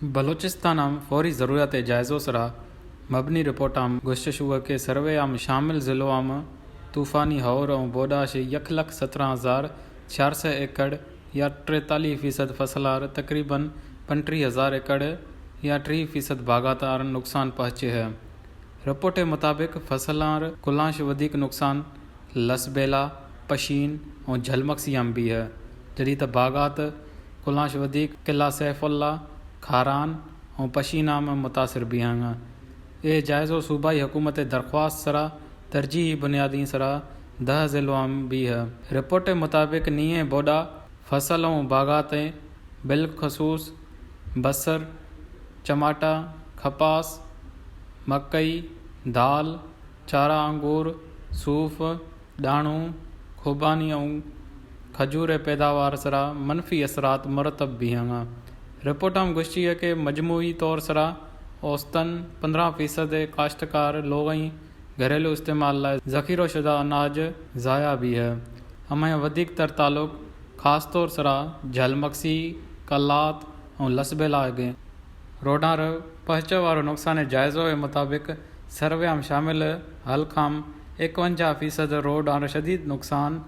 बलूचिस्तान फौरी ज़रूरत जायज़ो सरा मबनी रिपोर्ट गुश्तश के सर्वे शामिल ज़िलो तूफ़ानी हौर और बोडाश 1,17,400 एकड़ या 43% फसलार तकरीबन 35,000 एकड़ या 3% बागातार नुकसान पहुँचे है। रिपोर्ट के मुताबिक फसलार कुलांश वधिक नुकसान लसबेला, पशीन और झलमक्सियाम भी है, जड़ी त बागात कुलांश वधिक किला सैफुल्ला, खारान और पशीना में मुतासिर भी हैं। ये जायज़ो सूबाई हुकूमत दरख्वास्त सरा तरजीही बुनियादी सरा 10 ज़िलों में भी है। रिपोर्ट के मुताबिक नीए बोडा फसल और बागातें बिलखसूस बसर, चमाटा, कपास, मकई, दाल, चारा अंगूर, सूफ़, डाणू, खुबानी और खजूर पैदावार सरा मनफी असरात मरतब भी हैं। रिपोर्ट में गुश्ती है कि मजमूई तौर सरा औसतन 15% काश्तकार लोग घरेलू इस्तेमाल लाए ज़ख़ीरो शुदा अनाज ज़ाया भी है। हमें वधिक तर ताल्लुक़ ख़ास तौर सरा झलमक्सी, कलात और लसबेला के रोडार पहुँचे वारो नुकसान जायज़ो के मुताबिक सर्वे में शामिल हल्काम 51% रोड आर शदीद नुकसान,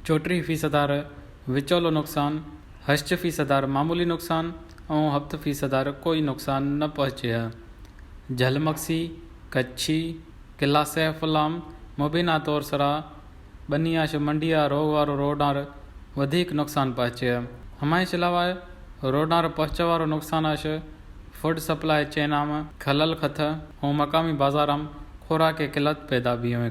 34% विचोलो नुकसान, 8% मामूली नुकसान और 7% कोई नुकसान न पहुँचे है। झलमक्सी, कच्छी, किला सैफुल्लाम मुबीना तौर सरा बनियाश मंडिया रोग वारो रोडार वधिक नुकसान पहुँचे है। हमारे अलावा रोडार पहुँचे वारो नुकसान फूड सप्लाई चेन में खलल खत और मकामी बाजार में खुराक के किल्लत पैदा भी हुए।